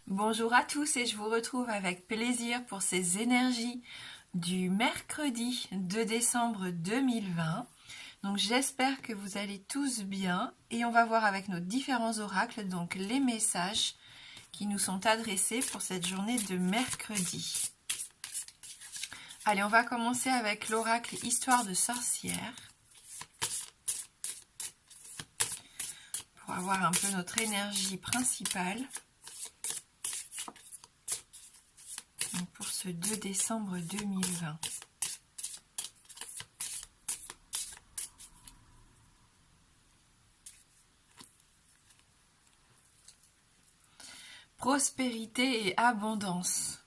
Bonjour à tous et je vous retrouve avec plaisir pour ces énergies du mercredi 2 décembre 2020. Donc j'espère que vous allez tous bien et on va voir avec nos différents oracles donc les messages qui nous sont adressés pour cette journée de mercredi. Allez, on va commencer avec l'oracle Histoire de sorcière pour avoir un peu notre énergie principale. Pour ce 2 décembre 2020. Prospérité et abondance.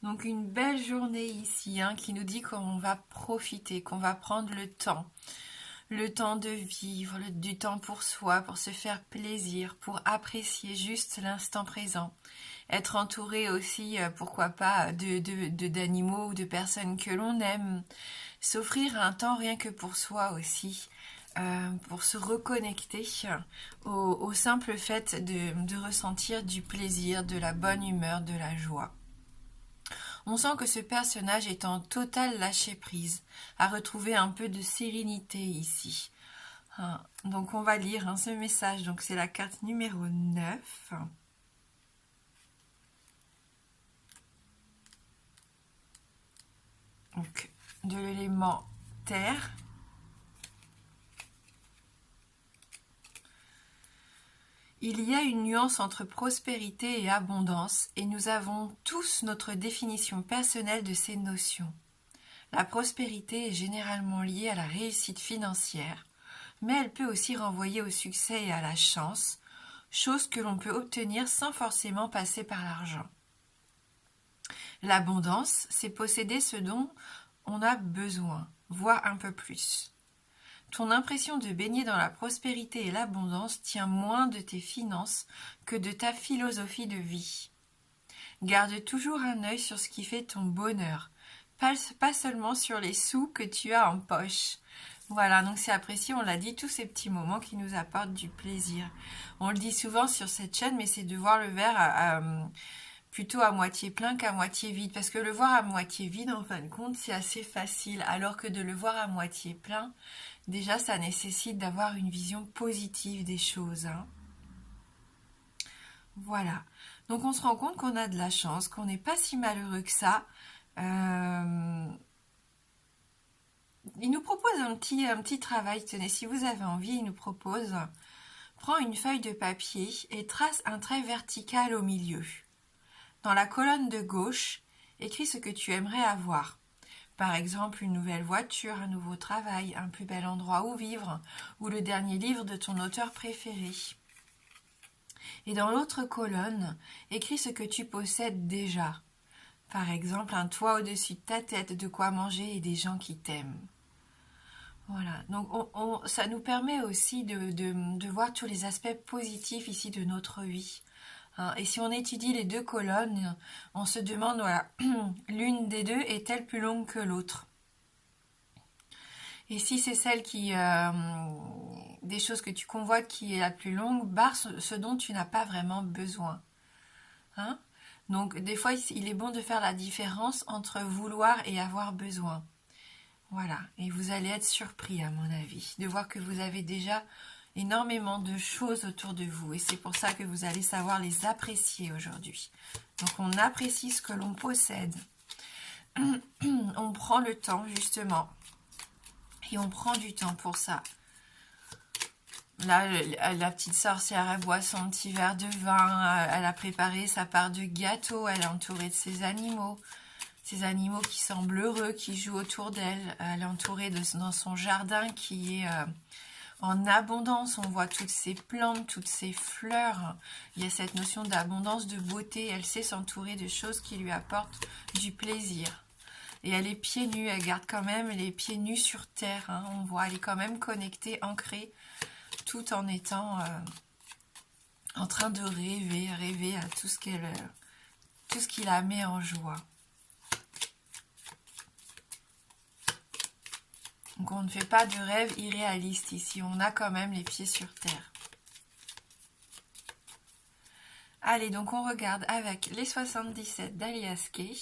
Donc une belle journée ici qui nous dit qu'on va profiter, qu'on va prendre le temps de vivre, du temps pour soi, pour se faire plaisir, pour apprécier juste l'instant présent. Être entouré aussi, pourquoi pas, d'animaux ou de personnes que l'on aime. S'offrir un temps rien que pour soi aussi, pour se reconnecter au simple fait de ressentir du plaisir, de la bonne humeur, de la joie. On sent que ce personnage est en total lâcher-prise, à retrouver un peu de sérénité ici. Donc on va lire ce message, donc c'est la carte numéro 9. Donc, de l'élément terre. Il y a une nuance entre prospérité et abondance et nous avons tous notre définition personnelle de ces notions. La prospérité est généralement liée à la réussite financière, mais elle peut aussi renvoyer au succès et à la chance, chose que l'on peut obtenir sans forcément passer par l'argent. L'abondance, c'est posséder ce dont on a besoin, voire un peu plus. Ton impression de baigner dans la prospérité et l'abondance tient moins de tes finances que de ta philosophie de vie. Garde toujours un œil sur ce qui fait ton bonheur, pas seulement sur les sous que tu as en poche. Voilà, donc c'est apprécié, on l'a dit, tous ces petits moments qui nous apportent du plaisir. On le dit souvent sur cette chaîne, mais c'est de voir le verre plutôt à moitié plein qu'à moitié vide. Parce que le voir à moitié vide, en fin de compte, c'est assez facile. Alors que de le voir à moitié plein, déjà, ça nécessite d'avoir une vision positive des choses. Voilà. Donc, on se rend compte qu'on a de la chance, qu'on n'est pas si malheureux que ça. Il nous propose un petit travail. Tenez, si vous avez envie, il nous propose... Prends une feuille de papier et trace un trait vertical au milieu. Dans la colonne de gauche, écris ce que tu aimerais avoir. Par exemple, une nouvelle voiture, un nouveau travail, un plus bel endroit où vivre, ou le dernier livre de ton auteur préféré. Et dans l'autre colonne, écris ce que tu possèdes déjà. Par exemple, un toit au-dessus de ta tête, de quoi manger et des gens qui t'aiment. Voilà, donc ça nous permet aussi de voir tous les aspects positifs ici de notre vie. Et si on étudie les deux colonnes, on se demande, voilà, l'une des deux est-elle plus longue que l'autre? Et si c'est celle des choses que tu convoites qui est la plus longue, barre ce dont tu n'as pas vraiment besoin. Donc des fois, il est bon de faire la différence entre vouloir et avoir besoin. Voilà, et vous allez être surpris à mon avis, de voir que vous avez déjà énormément de choses autour de vous et c'est pour ça que vous allez savoir les apprécier aujourd'hui. Donc on apprécie ce que l'on possède. On prend le temps justement et on prend du temps pour ça. Là, la petite sorcière, elle boit son petit verre de vin, elle a préparé sa part de gâteau, elle est entourée de ses animaux qui semblent heureux, qui jouent autour d'elle. Elle est entourée dans son jardin qui est... en abondance, on voit toutes ces plantes, toutes ces fleurs. Il y a cette notion d'abondance, de beauté. Elle sait s'entourer de choses qui lui apportent du plaisir. Et elle est pieds nus, elle garde quand même les pieds nus sur terre. On voit, elle est quand même connectée, ancrée, tout en étant en train de rêver à tout ce qui la met en joie. Donc on ne fait pas de rêve irréaliste ici, on a quand même les pieds sur terre. Allez, donc on regarde avec les 77 d'Alias Kay.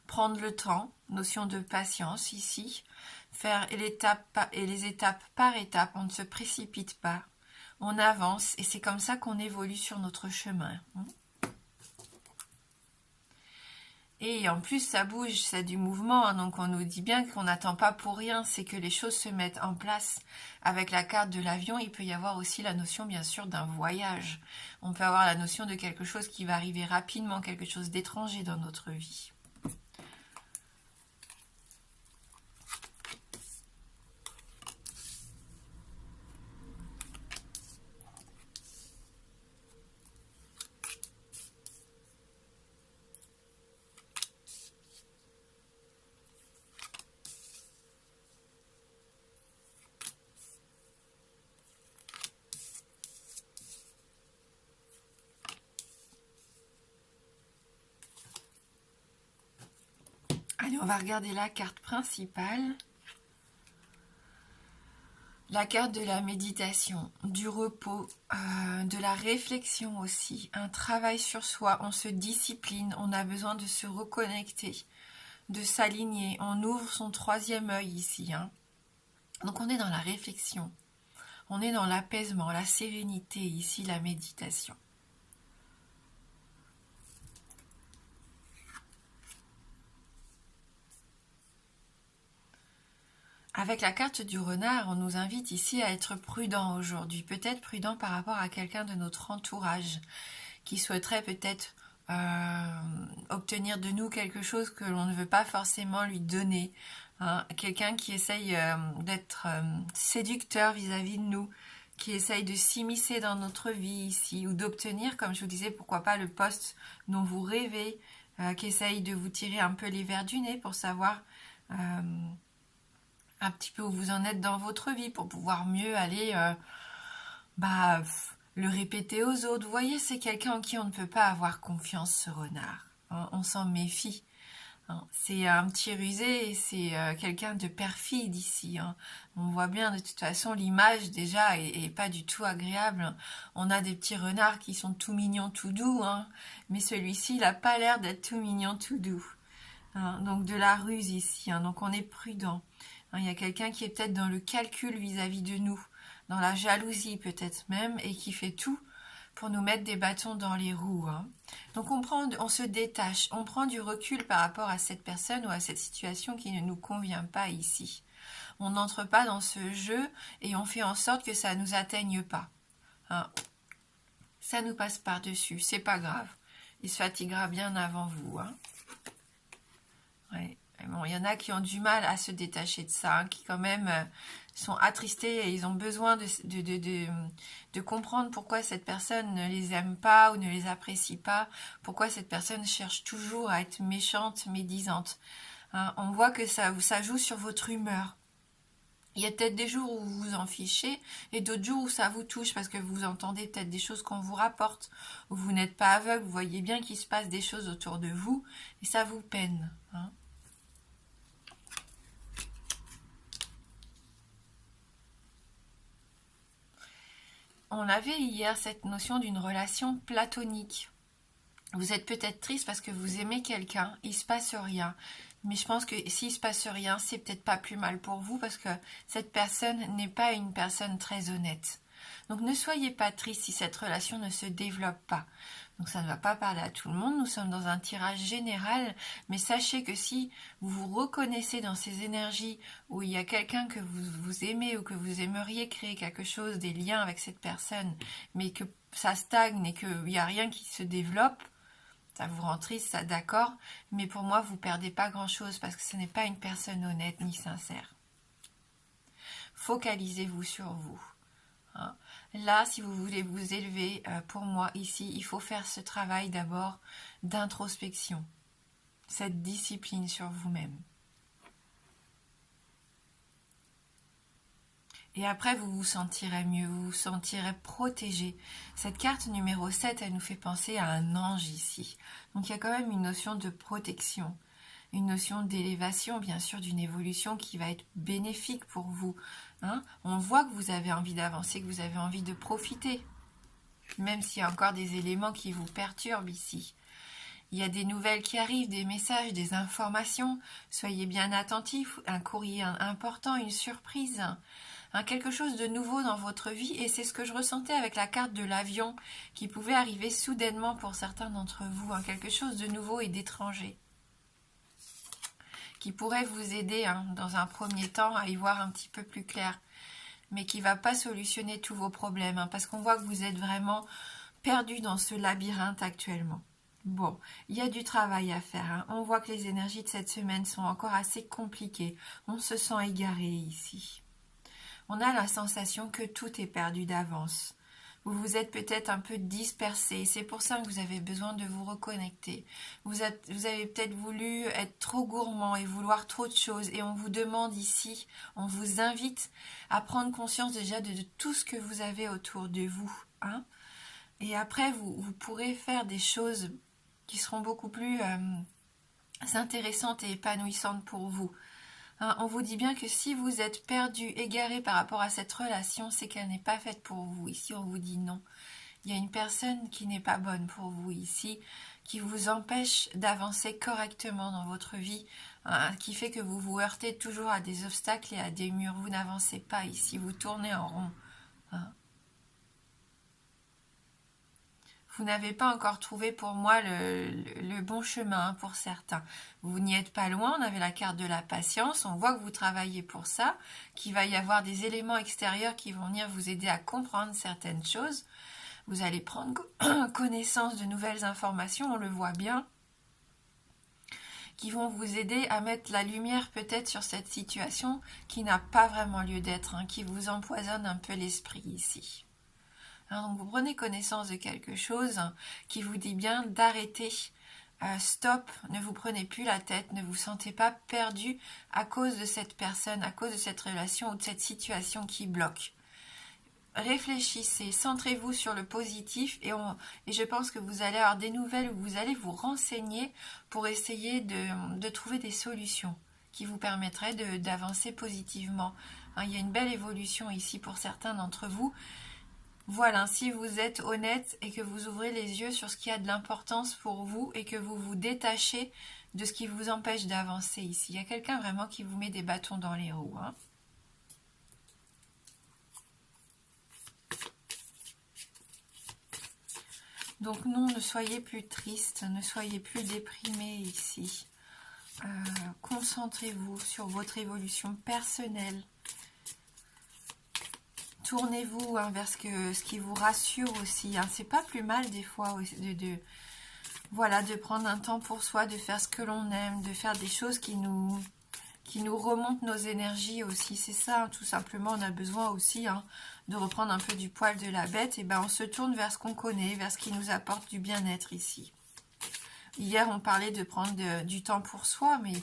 Prendre le temps, notion de patience ici. Faire les étapes par étape, on ne se précipite pas. On avance et c'est comme ça qu'on évolue sur notre chemin. Et en plus, ça bouge, c'est du mouvement, hein, donc on nous dit bien qu'on n'attend pas pour rien, c'est que les choses se mettent en place. Avec la carte de l'avion, il peut y avoir aussi la notion, bien sûr, d'un voyage. On peut avoir la notion de quelque chose qui va arriver rapidement, quelque chose d'étranger dans notre vie. Allez, on va regarder la carte principale. La carte de la méditation, du repos, de la réflexion aussi, un travail sur soi, on se discipline, on a besoin de se reconnecter, de s'aligner, on ouvre son troisième œil ici. Hein. Donc on est dans la réflexion, on est dans l'apaisement, la sérénité ici, la méditation. Avec la carte du renard, on nous invite ici à être prudent aujourd'hui, peut-être prudent par rapport à quelqu'un de notre entourage qui souhaiterait peut-être obtenir de nous quelque chose que l'on ne veut pas forcément lui donner. Hein. Quelqu'un qui essaye d'être séducteur vis-à-vis de nous, qui essaye de s'immiscer dans notre vie ici, ou d'obtenir, comme je vous disais, pourquoi pas le poste dont vous rêvez, qui essaye de vous tirer un peu les verres du nez pour savoir un petit peu où vous en êtes dans votre vie, pour pouvoir mieux aller le répéter aux autres. Vous voyez, c'est quelqu'un en qui on ne peut pas avoir confiance, ce renard. Hein, on s'en méfie. Hein, c'est un petit rusé, c'est quelqu'un de perfide ici. Hein. On voit bien de toute façon l'image déjà est pas du tout agréable. On a des petits renards qui sont tout mignons, tout doux, hein, mais celui-ci, il n'a pas l'air d'être tout mignon, tout doux. Hein, donc de la ruse ici, hein, donc on est prudent. Hein, il y a quelqu'un qui est peut-être dans le calcul vis-à-vis de nous, dans la jalousie peut-être même, et qui fait tout pour nous mettre des bâtons dans les roues. Hein. Donc on se détache, on prend du recul par rapport à cette personne ou à cette situation qui ne nous convient pas ici. On n'entre pas dans ce jeu et on fait en sorte que ça ne nous atteigne pas. Hein. Ça nous passe par-dessus, c'est pas grave. Il se fatiguera bien avant vous. Hein. Ouais. Bon, il y en a qui ont du mal à se détacher de ça, hein, qui quand même sont attristés et ils ont besoin de comprendre pourquoi cette personne ne les aime pas ou ne les apprécie pas, pourquoi cette personne cherche toujours à être méchante, médisante. Hein, on voit que ça joue sur votre humeur. Il y a peut-être des jours où vous vous en fichez et d'autres jours où ça vous touche parce que vous entendez peut-être des choses qu'on vous rapporte, où vous n'êtes pas aveugle, vous voyez bien qu'il se passe des choses autour de vous et ça vous peine. Hein. On avait hier cette notion d'une relation platonique. Vous êtes peut-être triste parce que vous aimez quelqu'un, il se passe rien. Mais je pense que s'il se passe rien, c'est peut-être pas plus mal pour vous parce que cette personne n'est pas une personne très honnête. Donc ne soyez pas triste si cette relation ne se développe pas. Donc ça ne va pas parler à tout le monde, nous sommes dans un tirage général, mais sachez que si vous vous reconnaissez dans ces énergies où il y a quelqu'un que vous aimez ou que vous aimeriez créer quelque chose, des liens avec cette personne, mais que ça stagne et qu'il n'y a rien qui se développe, ça vous rend triste, ça d'accord, mais pour moi vous ne perdez pas grand-chose parce que ce n'est pas une personne honnête ni sincère. Focalisez-vous sur vous. Hein. Là, si vous voulez vous élever, pour moi, ici, il faut faire ce travail d'abord d'introspection, cette discipline sur vous-même. Et après, vous vous sentirez mieux, vous vous sentirez protégé. Cette carte numéro 7, elle nous fait penser à un ange ici. Donc il y a quand même une notion de protection, une notion d'élévation, bien sûr, d'une évolution qui va être bénéfique pour vous. Hein. On voit que vous avez envie d'avancer, que vous avez envie de profiter. Même s'il y a encore des éléments qui vous perturbent ici. Il y a des nouvelles qui arrivent, des messages, des informations. Soyez bien attentifs. Un courrier important, une surprise. Quelque chose de nouveau dans votre vie. Et c'est ce que je ressentais avec la carte de l'avion qui pouvait arriver soudainement pour certains d'entre vous. Quelque chose de nouveau et d'étranger. Qui pourrait vous aider dans un premier temps à y voir un petit peu plus clair. Mais qui ne va pas solutionner tous vos problèmes. Parce qu'on voit que vous êtes vraiment perdu dans ce labyrinthe actuellement. Bon, il y a du travail à faire. On voit que les énergies de cette semaine sont encore assez compliquées. On se sent égaré ici. On a la sensation que tout est perdu d'avance. Vous vous êtes peut-être un peu dispersé. C'est pour ça que vous avez besoin de vous reconnecter. Vous avez peut-être voulu être trop gourmand et vouloir trop de choses. Et on vous demande ici, on vous invite à prendre conscience déjà de tout ce que vous avez autour de vous. Et après, vous pourrez faire des choses qui seront beaucoup plus intéressantes et épanouissantes pour vous. On vous dit bien que si vous êtes perdu, égaré par rapport à cette relation, c'est qu'elle n'est pas faite pour vous. Ici, on vous dit non. Il y a une personne qui n'est pas bonne pour vous ici, qui vous empêche d'avancer correctement dans votre vie, qui fait que vous vous heurtez toujours à des obstacles et à des murs. Vous n'avancez pas ici, vous tournez en rond. Vous n'avez pas encore trouvé pour moi le bon chemin pour certains. Vous n'y êtes pas loin, on avait la carte de la patience, on voit que vous travaillez pour ça, qu'il va y avoir des éléments extérieurs qui vont venir vous aider à comprendre certaines choses. Vous allez prendre connaissance de nouvelles informations, on le voit bien, qui vont vous aider à mettre la lumière peut-être sur cette situation qui n'a pas vraiment lieu d'être, qui vous empoisonne un peu l'esprit ici. Donc vous prenez connaissance de quelque chose qui vous dit bien d'arrêter. Stop, ne vous prenez plus la tête, ne vous sentez pas perdu à cause de cette personne, à cause de cette relation ou de cette situation qui bloque. Réfléchissez, centrez-vous sur le positif et je pense que vous allez avoir des nouvelles où vous allez vous renseigner pour essayer de trouver des solutions qui vous permettraient d'avancer positivement. Il y a une belle évolution ici pour certains d'entre vous. Voilà, si vous êtes honnête et que vous ouvrez les yeux sur ce qui a de l'importance pour vous et que vous vous détachez de ce qui vous empêche d'avancer ici. Il y a quelqu'un vraiment qui vous met des bâtons dans les roues. Donc non, ne soyez plus triste, ne soyez plus déprimé ici. Concentrez-vous sur votre évolution personnelle. Tournez-vous vers ce qui vous rassure aussi. C'est pas plus mal des fois de prendre un temps pour soi, de faire ce que l'on aime, de faire des choses qui nous remontent nos énergies aussi. C'est ça, tout simplement. On a besoin aussi de reprendre un peu du poil de la bête. Et on se tourne vers ce qu'on connaît, vers ce qui nous apporte du bien-être ici. Hier, on parlait de prendre du temps pour soi, mais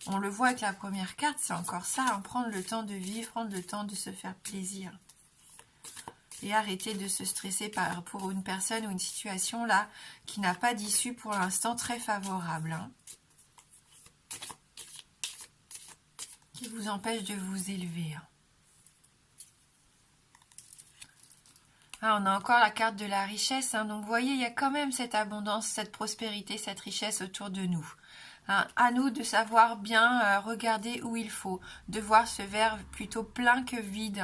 on le voit avec la première carte, c'est encore ça. Prendre le temps de vivre, prendre le temps de se faire plaisir. Et arrêter de se stresser pour une personne ou une situation là qui n'a pas d'issue pour l'instant très favorable. Qui vous empêche de vous élever. On a encore la carte de la richesse. Donc vous voyez, il y a quand même cette abondance, cette prospérité, cette richesse autour de nous. À nous de savoir bien regarder où il faut, de voir ce verre plutôt plein que vide.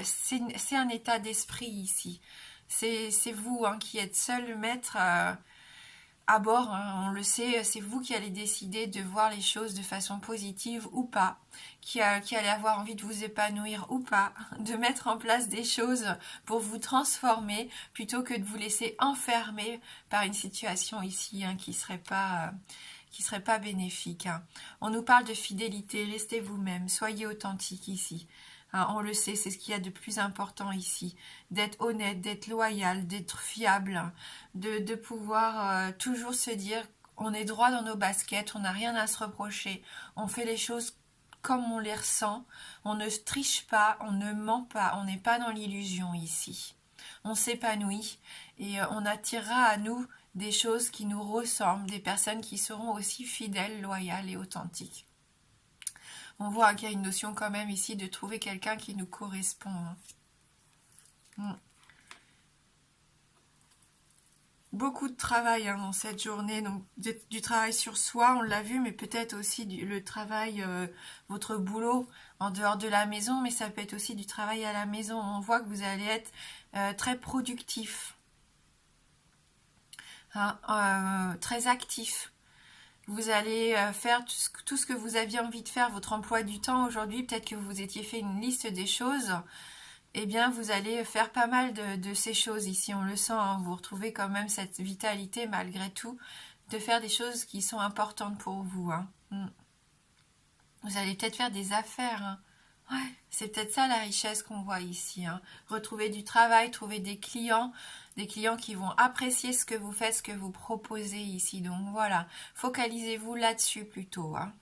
C'est un état d'esprit ici. C'est vous qui êtes seul maître à bord. On le sait, c'est vous qui allez décider de voir les choses de façon positive ou pas, qui allez avoir envie de vous épanouir ou pas, de mettre en place des choses pour vous transformer plutôt que de vous laisser enfermer par une situation ici qui serait pas bénéfique. On nous parle de fidélité, restez vous-même, soyez authentique ici. On le sait, c'est ce qu'il y a de plus important ici, d'être honnête, d'être loyal, d'être fiable, de pouvoir toujours se dire on est droit dans nos baskets, on n'a rien à se reprocher, on fait les choses comme on les ressent, on ne triche pas, on ne ment pas, on n'est pas dans l'illusion ici. On s'épanouit et on attirera à nous des choses qui nous ressemblent, des personnes qui seront aussi fidèles, loyales et authentiques. On voit qu'il y a une notion quand même ici de trouver quelqu'un qui nous correspond. Beaucoup de travail hein, dans cette journée, donc du travail sur soi, on l'a vu, mais peut-être aussi le travail, votre boulot en dehors de la maison, mais ça peut être aussi du travail à la maison. On voit que vous allez être très productif, hein, très actif. Vous allez faire tout ce que vous aviez envie de faire, votre emploi du temps aujourd'hui. Peut-être que vous étiez fait une liste des choses. Eh bien, vous allez faire pas mal de ces choses ici. On le sent, hein, vous retrouvez quand même cette vitalité malgré tout de faire des choses qui sont importantes pour vous. Hein. Vous allez peut-être faire des affaires. Hein. Ouais, c'est peut-être ça la richesse qu'on voit ici. Hein. Retrouver du travail, trouver des clients qui vont apprécier ce que vous faites, ce que vous proposez ici. Donc voilà, focalisez-vous là-dessus plutôt. Hein.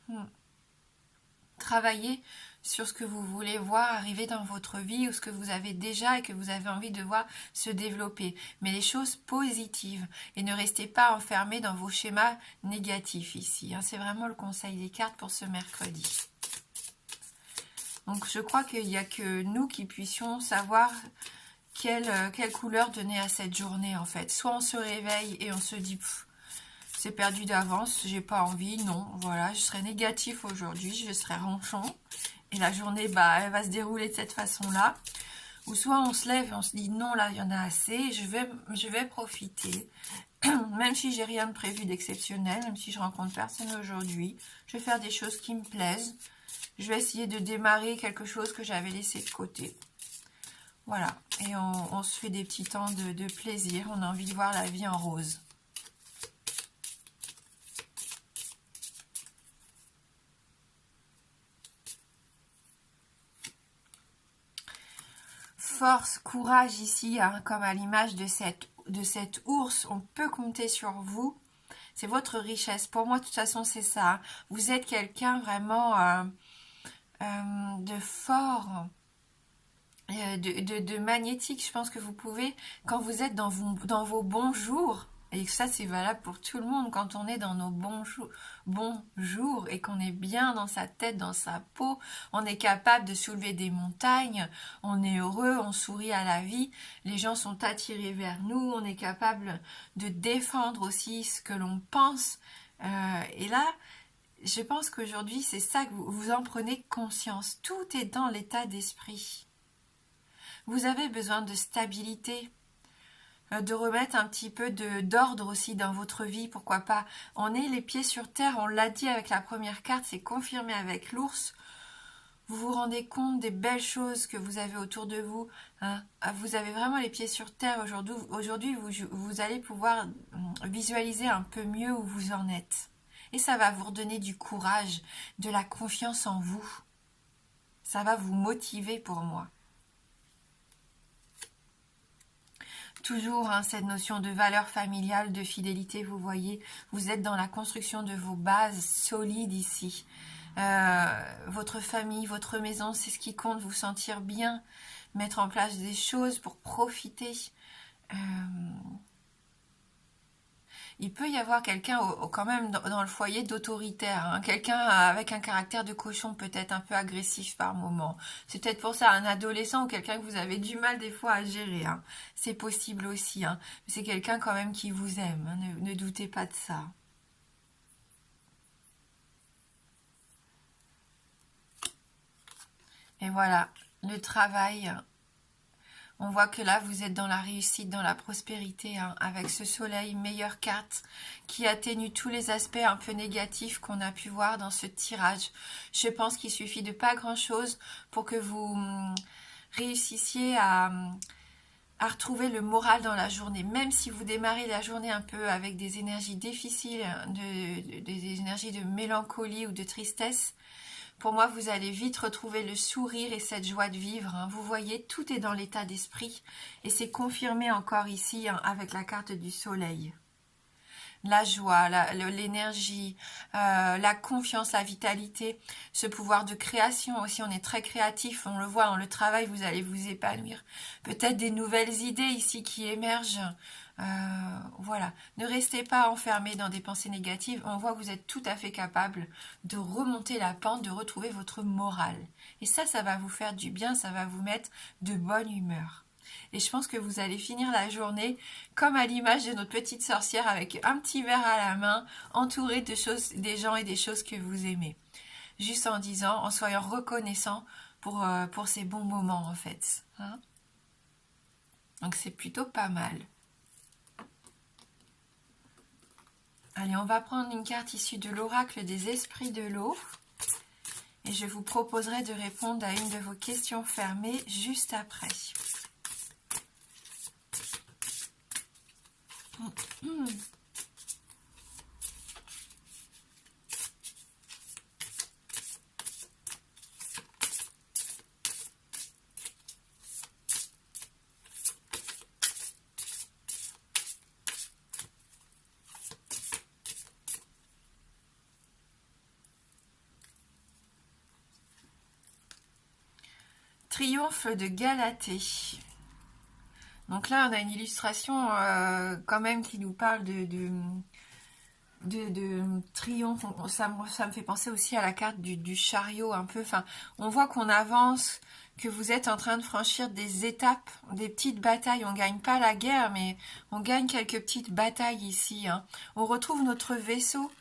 Travaillez sur ce que vous voulez voir arriver dans votre vie ou ce que vous avez déjà et que vous avez envie de voir se développer. Mais les choses positives et ne restez pas enfermés dans vos schémas négatifs ici. Hein. C'est vraiment le conseil des cartes pour ce mercredi. Donc je crois qu'il n'y a que nous qui puissions savoir quelle couleur donner à cette journée en fait. Soit on se réveille et on se dit c'est perdu d'avance, j'ai pas envie, non, voilà, je serai négatif aujourd'hui, je serai ronchon et la journée elle va se dérouler de cette façon-là. Ou soit on se lève et on se dit non, là il y en a assez, je vais profiter. Même si j'ai rien de prévu d'exceptionnel, même si je rencontre personne aujourd'hui, je vais faire des choses qui me plaisent. Je vais essayer de démarrer quelque chose que j'avais laissé de côté. Voilà, et on se fait des petits temps de plaisir, on a envie de voir la vie en rose. Force, courage ici, hein, comme à l'image de cet ours, on peut compter sur vous. C'est votre richesse. Pour moi, de toute façon, c'est ça. Hein. Vous êtes quelqu'un vraiment de fort, de magnétique. Je pense que vous pouvez, quand vous êtes dans vos bons jours, et ça c'est valable pour tout le monde, quand on est dans nos bons jours et qu'on est bien dans sa tête, dans sa peau, on est capable de soulever des montagnes, on est heureux, on sourit à la vie, les gens sont attirés vers nous, on est capable de défendre aussi ce que l'on pense. Et là, je pense qu'aujourd'hui, c'est ça que vous en prenez conscience. Tout est dans l'état d'esprit. Vous avez besoin de stabilité, de remettre un petit peu d'ordre aussi dans votre vie, pourquoi pas. On est les pieds sur terre, on l'a dit avec la première carte, c'est confirmé avec l'ours. Vous vous rendez compte des belles choses que vous avez autour de vous. Hein. Vous avez vraiment les pieds sur terre aujourd'hui. Aujourd'hui, vous allez pouvoir visualiser un peu mieux où vous en êtes. Et ça va vous redonner du courage, de la confiance en vous. Ça va vous motiver pour moi. Toujours hein, cette notion de valeur familiale, de fidélité, vous voyez, vous êtes dans la construction de vos bases solides ici. Votre famille, votre maison, c'est ce qui compte, vous sentir bien, mettre en place des choses pour profiter. Il peut y avoir quelqu'un quand même dans le foyer d'autoritaire, hein, quelqu'un avec un caractère de cochon peut-être un peu agressif par moment. C'est peut-être pour ça un adolescent ou quelqu'un que vous avez du mal des fois à gérer. Hein. C'est possible aussi, hein. Mais c'est quelqu'un quand même qui vous aime, hein, ne doutez pas de ça. Et voilà, le travail. On voit que là, vous êtes dans la réussite, dans la prospérité, hein, avec ce soleil, meilleure carte, qui atténue tous les aspects un peu négatifs qu'on a pu voir dans ce tirage. Je pense qu'il suffit de pas grand-chose pour que vous réussissiez à retrouver le moral dans la journée. Même si vous démarrez la journée un peu avec des énergies difficiles, des énergies de mélancolie ou de tristesse, pour moi, vous allez vite retrouver le sourire et cette joie de vivre. Hein. Vous voyez, tout est dans l'état d'esprit. Et c'est confirmé encore ici hein, avec la carte du soleil. La joie, l'énergie, la confiance, la vitalité, ce pouvoir de création aussi. On est très créatif, on le voit dans le travail, vous allez vous épanouir. Peut-être des nouvelles idées ici qui émergent. Voilà, ne restez pas enfermés dans des pensées négatives. On voit que vous êtes tout à fait capable de remonter la pente, de retrouver votre morale. Et ça va vous faire du bien, ça va vous mettre de bonne humeur. Et je pense que vous allez finir la journée comme à l'image de notre petite sorcière avec un petit verre à la main, entouré de choses, des gens et des choses que vous aimez. Juste en disant, en soyant reconnaissant pour ces bons moments en fait. Hein. Donc c'est plutôt pas mal. Allez, on va prendre une carte issue de l'oracle des esprits de l'eau. Et je vous proposerai de répondre à une de vos questions fermées juste après. Triomphe de Galatée. Donc là, on a une illustration quand même qui nous parle de triomphe. Ça me fait penser aussi à la carte du chariot un peu. Enfin, on voit qu'on avance, que vous êtes en train de franchir des étapes, des petites batailles. On gagne pas la guerre, mais on gagne quelques petites batailles ici. Hein. On retrouve notre vaisseau.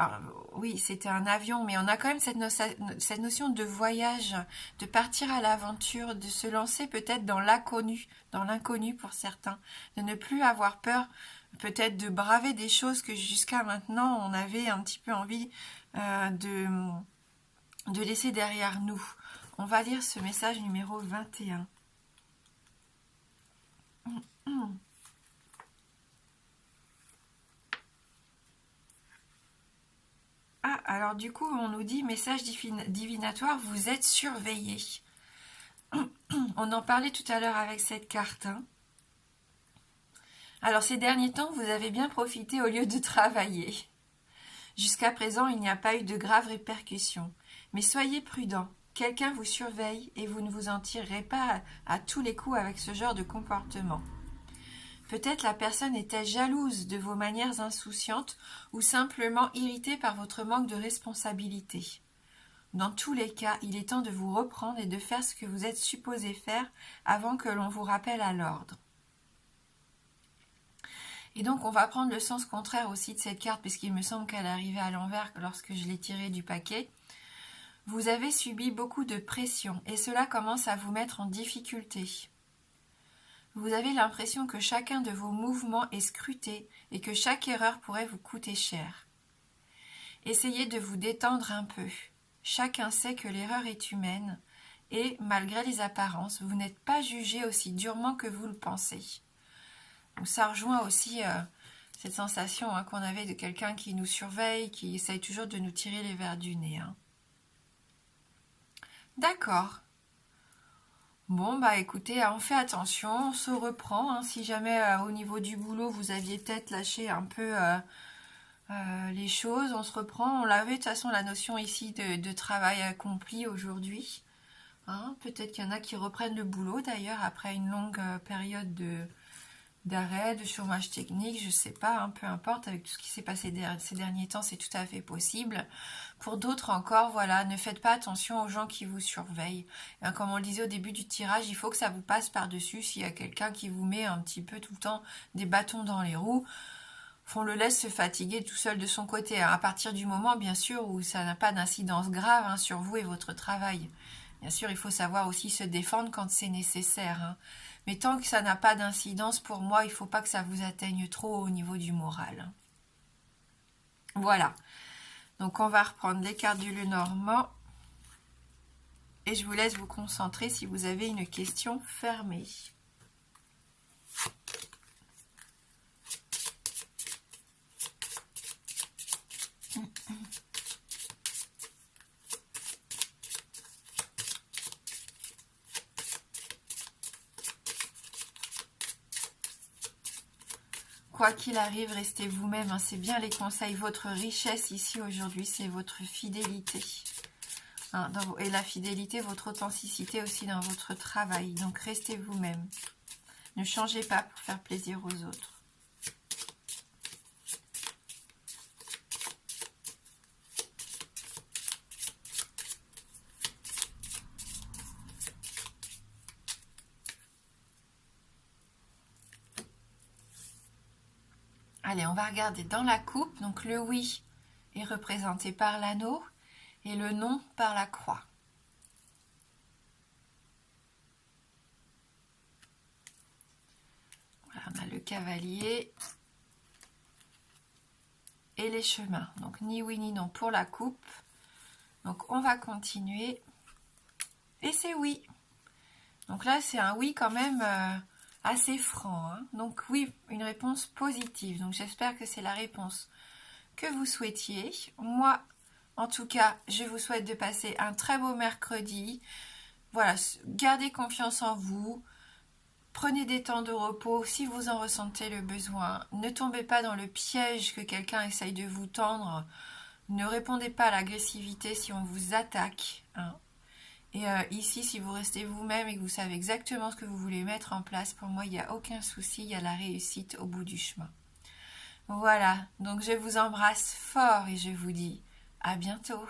Alors, oui, c'était un avion, mais on a quand même cette notion de voyage, de partir à l'aventure, de se lancer peut-être dans l'inconnu pour certains, de ne plus avoir peur, peut-être de braver des choses que jusqu'à maintenant on avait un petit peu envie de laisser derrière nous. On va lire ce message numéro 21. Ah, alors du coup, on nous dit, message divinatoire, vous êtes surveillé. On en parlait tout à l'heure avec cette carte. Hein. Alors ces derniers temps, vous avez bien profité au lieu de travailler. Jusqu'à présent, il n'y a pas eu de graves répercussions. Mais soyez prudents. Quelqu'un vous surveille et vous ne vous en tirerez pas à tous les coups avec ce genre de comportement. Peut-être la personne est-elle jalouse de vos manières insouciantes ou simplement irritée par votre manque de responsabilité. Dans tous les cas, il est temps de vous reprendre et de faire ce que vous êtes supposé faire avant que l'on vous rappelle à l'ordre. Et donc on va prendre le sens contraire aussi de cette carte, puisqu'il me semble qu'elle est arrivée à l'envers lorsque je l'ai tirée du paquet. Vous avez subi beaucoup de pression et cela commence à vous mettre en difficulté. Vous avez l'impression que chacun de vos mouvements est scruté et que chaque erreur pourrait vous coûter cher. Essayez de vous détendre un peu. Chacun sait que l'erreur est humaine et, malgré les apparences, vous n'êtes pas jugé aussi durement que vous le pensez. Donc ça rejoint aussi cette sensation qu'on avait de quelqu'un qui nous surveille, qui essaye toujours de nous tirer les vers du nez. Hein. D'accord. Bon, bah écoutez, on fait attention, on se reprend. Hein, si jamais au niveau du boulot, vous aviez peut-être lâché un peu les choses, on se reprend. On l'avait de toute façon la notion ici de travail accompli aujourd'hui. Hein, peut-être qu'il y en a qui reprennent le boulot d'ailleurs après une longue période d'arrêt, de chômage technique, je sais pas, hein, peu importe, avec tout ce qui s'est passé ces derniers temps, c'est tout à fait possible. Pour d'autres encore, voilà, ne faites pas attention aux gens qui vous surveillent. Hein, comme on le disait au début du tirage, il faut que ça vous passe par-dessus. S'il y a quelqu'un qui vous met un petit peu tout le temps des bâtons dans les roues, on le laisse se fatiguer tout seul de son côté. Hein, à partir du moment, bien sûr, où ça n'a pas d'incidence grave hein, sur vous et votre travail. Bien sûr, il faut savoir aussi se défendre quand c'est nécessaire. Hein. Mais tant que ça n'a pas d'incidence, pour moi, il ne faut pas que ça vous atteigne trop au niveau du moral. Voilà. Donc, on va reprendre les cartes du Lenormand. Et je vous laisse vous concentrer si vous avez une question fermée. Quoi qu'il arrive, restez vous-même. Hein, c'est bien les conseils. Votre richesse ici aujourd'hui, c'est votre fidélité. Hein, et la fidélité, votre authenticité aussi dans votre travail. Donc restez vous-même. Ne changez pas pour faire plaisir aux autres. Allez, on va regarder dans la coupe. Donc le oui est représenté par l'anneau et le non par la croix. Voilà, on a le cavalier et les chemins. Donc ni oui ni non pour la coupe. Donc on va continuer. Et c'est oui. Donc là, c'est un oui quand même assez franc. Hein. Donc oui, une réponse positive. Donc j'espère que c'est la réponse que vous souhaitiez. Moi, en tout cas, je vous souhaite de passer un très beau mercredi. Voilà, gardez confiance en vous. Prenez des temps de repos si vous en ressentez le besoin. Ne tombez pas dans le piège que quelqu'un essaye de vous tendre. Ne répondez pas à l'agressivité si on vous attaque. Hein. Et ici, si vous restez vous-même et que vous savez exactement ce que vous voulez mettre en place, pour moi, il n'y a aucun souci, il y a la réussite au bout du chemin. Voilà, donc je vous embrasse fort et je vous dis à bientôt.